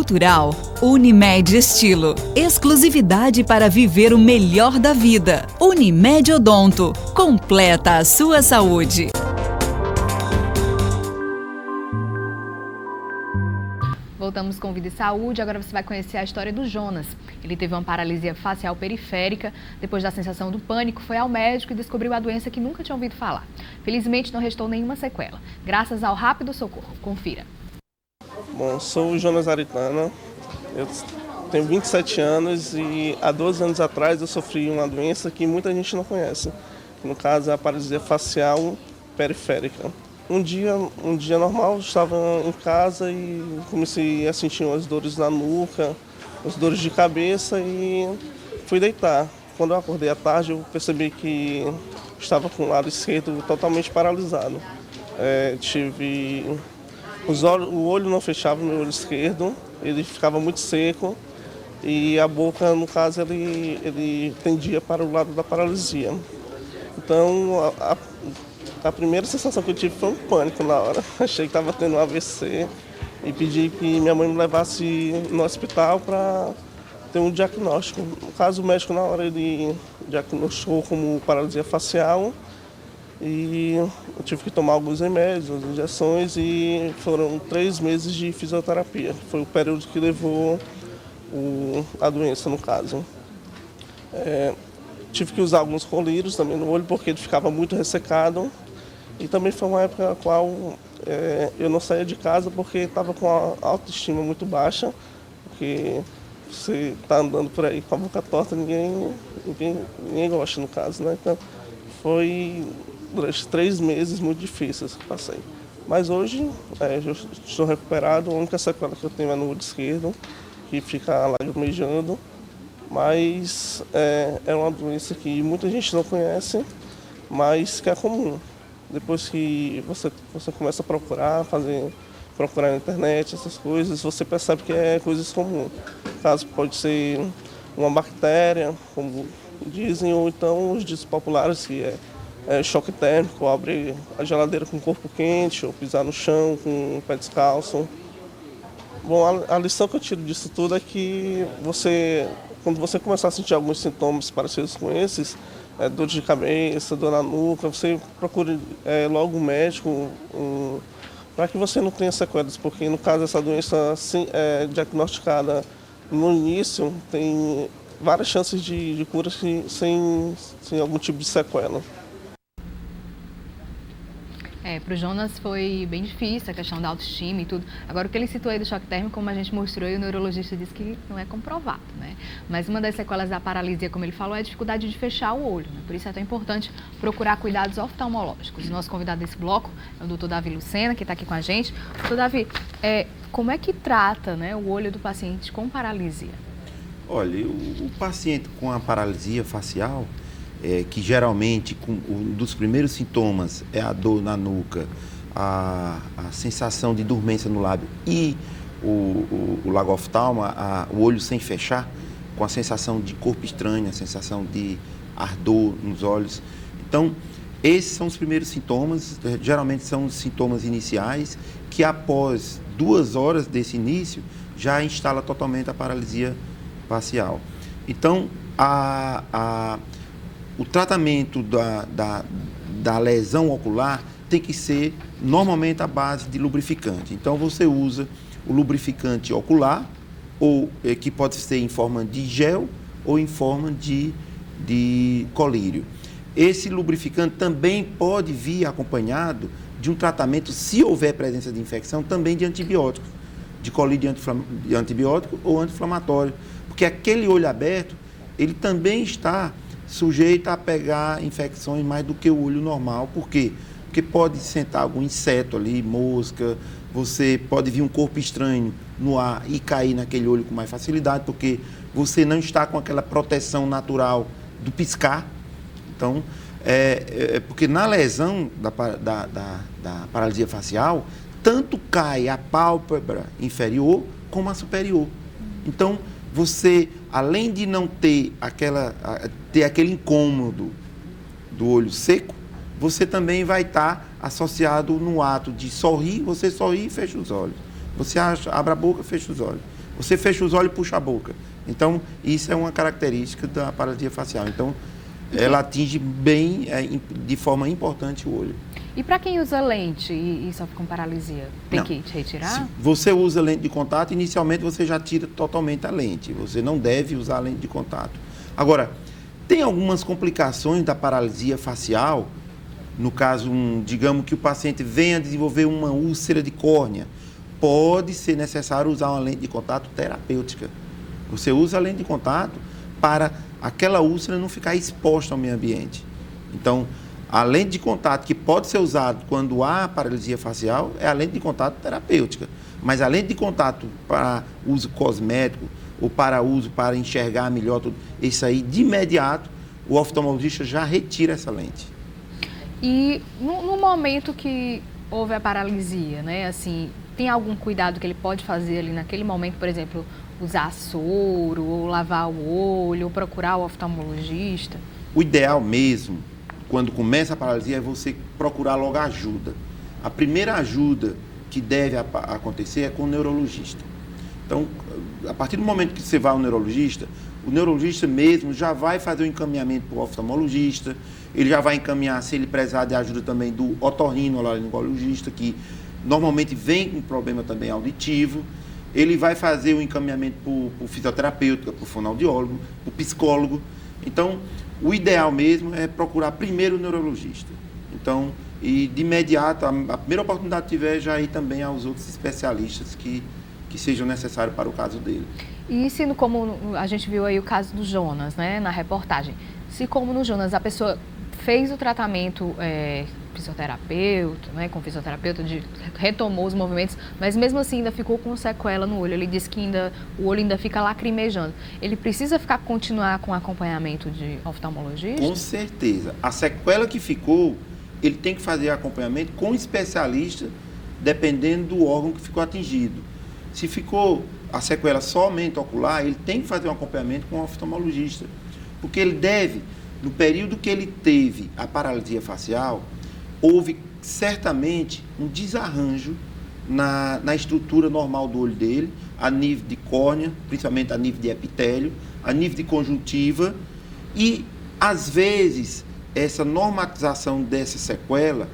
natural. Unimed Estilo. Exclusividade para viver o melhor da vida. Unimed Odonto. Completa a sua saúde. Voltamos com Vida e Saúde. Agora você vai conhecer a história do Jonas. Ele teve uma paralisia facial periférica. Depois da sensação do pânico, foi ao médico e descobriu a doença que nunca tinha ouvido falar. Felizmente, não restou nenhuma sequela, graças ao rápido socorro. Confira. Bom, sou o Jonas Aritana. Eu tenho 27 anos e há 12 anos atrás eu sofri uma doença que muita gente não conhece. No caso, é a paralisia facial periférica. Um dia normal, eu estava em casa e comecei a sentir umas dores na nuca, umas dores de cabeça e fui deitar. Quando eu acordei à tarde, eu percebi que estava com o lado esquerdo totalmente paralisado. O olho não fechava, meu olho esquerdo, ele ficava muito seco e a boca, no caso, ele tendia para o lado da paralisia. Então, a primeira sensação que eu tive foi um pânico na hora. Achei que estava tendo um AVC e pedi que minha mãe me levasse no hospital para ter um diagnóstico. No caso, o médico, na hora, ele diagnosticou como paralisia facial e eu tive que tomar alguns remédios, as injeções e foram 3 meses de fisioterapia. Foi o período que levou a doença, no caso. Tive que usar alguns colírios também no olho porque ele ficava muito ressecado. E também foi uma época na qual eu não saía de casa porque estava com a autoestima muito baixa. Porque você está andando por aí com a boca torta, ninguém gosta, no caso, né? Então, foi durante 3 meses muito difíceis que passei. Mas hoje, eu estou recuperado. A única sequela que eu tenho é no olho esquerdo, que fica lagrimejando. Mas é uma doença que muita gente não conhece, mas que é comum. Depois que você começa a procurar na internet essas coisas, você percebe que é coisas comuns. No caso, pode ser uma bactéria, como dizem, ou então os ditos populares, que é choque térmico, ou abrir a geladeira com o corpo quente, ou pisar no chão com o pé descalço. Bom, a lição que eu tiro disso tudo é que quando você começar a sentir alguns sintomas parecidos com esses, dor de cabeça, dor na nuca, você procure logo um médico para que você não tenha sequelas, porque no caso essa doença diagnosticada no início tem várias chances de cura sem algum tipo de sequela. Para o Jonas foi bem difícil a questão da autoestima e tudo. Agora, o que ele citou aí do choque térmico, como a gente mostrou, e o neurologista disse que não é comprovado, né? Mas uma das sequelas da paralisia, como ele falou, é a dificuldade de fechar o olho, né? Por isso é tão importante procurar cuidados oftalmológicos. O nosso convidado desse bloco é o doutor Davi Lucena, que está aqui com a gente. Doutor Davi, como é que trata, né, o olho do paciente com paralisia? Olha, o paciente com a paralisia facial, que geralmente um dos primeiros sintomas é a dor na nuca, a sensação de dormência no lábio e o lagoftalma, o olho sem fechar, com a sensação de corpo estranho, a sensação de ardor nos olhos. Então, esses são os primeiros sintomas, geralmente são os sintomas iniciais, que após 2 horas desse início, já instala totalmente a paralisia facial. Então, o tratamento da lesão ocular tem que ser normalmente à base de lubrificante. Então você usa o lubrificante ocular, ou que pode ser em forma de gel ou em forma de colírio. Esse lubrificante também pode vir acompanhado de um tratamento, se houver presença de infecção, também de antibióticos, de colírio de antibiótico ou anti-inflamatório, porque aquele olho aberto, ele também está sujeito a pegar infecções mais do que o olho normal. Por quê? Porque pode sentar algum inseto ali, mosca, você pode vir um corpo estranho no ar e cair naquele olho com mais facilidade, porque você não está com aquela proteção natural do piscar. Então, porque na lesão da paralisia facial, tanto cai a pálpebra inferior como a superior. Então, você, além de não ter aquele incômodo do olho seco, você também vai estar associado no ato de sorrir, você sorri e fecha os olhos. Você abre a boca, fecha os olhos. Você fecha os olhos e puxa a boca. Então, isso é uma característica da paralisia facial. Então, ela atinge bem, de forma importante, o olho. E para quem usa lente e sofre com paralisia, tem que retirar? Se você usa lente de contato, inicialmente você já tira totalmente a lente. Você não deve usar a lente de contato. Agora, tem algumas complicações da paralisia facial. No caso, digamos que o paciente venha desenvolver uma úlcera de córnea. Pode ser necessário usar uma lente de contato terapêutica. Você usa a lente de contato para aquela úlcera não ficar exposta ao meio ambiente. Então, a lente de contato que pode ser usada quando há paralisia facial é a lente de contato terapêutica. Mas a lente de contato para uso cosmético ou para uso para enxergar melhor, isso aí de imediato o oftalmologista já retira essa lente. E no momento que houve a paralisia, né, assim, tem algum cuidado que ele pode fazer ali naquele momento, por exemplo, usar soro, ou lavar o olho, ou procurar o oftalmologista? O ideal mesmo, quando começa a paralisia, é você procurar logo ajuda. A primeira ajuda que deve acontecer é com o neurologista. Então, a partir do momento que você vai ao neurologista, o neurologista mesmo já vai fazer o encaminhamento para o oftalmologista, ele já vai encaminhar, se ele precisar de ajuda também, do otorrinolaringologista, que normalmente vem com problema também auditivo. Ele vai fazer o encaminhamento para o fisioterapeuta, para o fonoaudiólogo, para o psicólogo. Então, o ideal mesmo é procurar primeiro o neurologista. Então, e de imediato, a primeira oportunidade que tiver, já ir também aos outros especialistas que sejam necessários para o caso dele. E se, como a gente viu aí o caso do Jonas, né, na reportagem, se como no Jonas a pessoa fez o tratamento fisioterapeuta, né, com fisioterapeuta, retomou os movimentos, mas mesmo assim ainda ficou com sequela no olho, ele disse que o olho ainda fica lacrimejando. Ele precisa continuar com acompanhamento de oftalmologista? Com certeza. A sequela que ficou, ele tem que fazer acompanhamento com especialista, dependendo do órgão que ficou atingido. Se ficou a sequela somente ocular, ele tem que fazer um acompanhamento com o oftalmologista, porque ele deve, no período que ele teve a paralisia facial, houve certamente um desarranjo na estrutura normal do olho dele, a nível de córnea, principalmente a nível de epitélio, a nível de conjuntiva, e às vezes essa normatização dessa sequela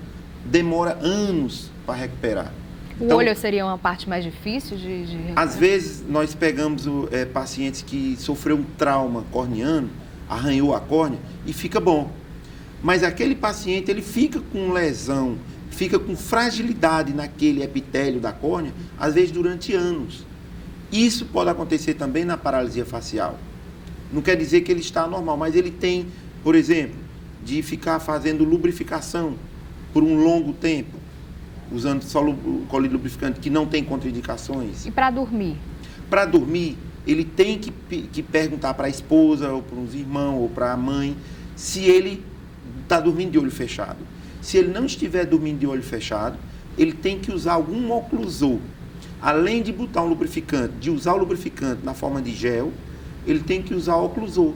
demora anos para recuperar. O olho seria uma parte mais difícil de recuperar? Às vezes nós pegamos pacientes que sofreram um trauma corneano, arranhou a córnea e fica bom. Mas aquele paciente, ele fica com lesão, fica com fragilidade naquele epitélio da córnea, às vezes durante anos. Isso pode acontecer também na paralisia facial. Não quer dizer que ele está anormal, mas ele tem, por exemplo, de ficar fazendo lubrificação por um longo tempo, usando só o colírio lubrificante que não tem contraindicações. E para dormir? Para dormir, ele tem que perguntar para a esposa, ou para os irmãos, ou para a mãe, se ele está dormindo de olho fechado. Se ele não estiver dormindo de olho fechado, ele tem que usar algum oclusor. Além de botar um lubrificante, de usar o lubrificante na forma de gel, ele tem que usar o oclusor.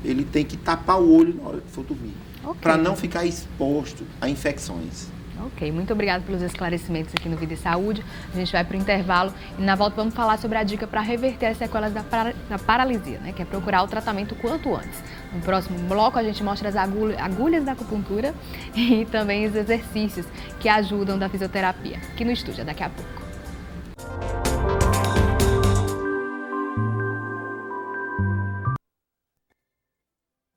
Ele tem que tapar o olho na hora que for dormir, para não ficar exposto a infecções. Ok, muito obrigada pelos esclarecimentos aqui no Vida e Saúde. A gente vai para o intervalo e na volta vamos falar sobre a dica para reverter as sequelas da paralisia, né? Que é procurar o tratamento quanto antes. No próximo bloco a gente mostra as agulhas da acupuntura e também os exercícios que ajudam da fisioterapia. Aqui no estúdio, daqui a pouco.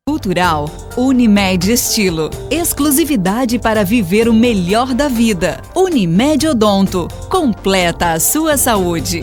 Cultural Unimed Estilo. Exclusividade para viver o melhor da vida. Unimed Odonto. Completa a sua saúde.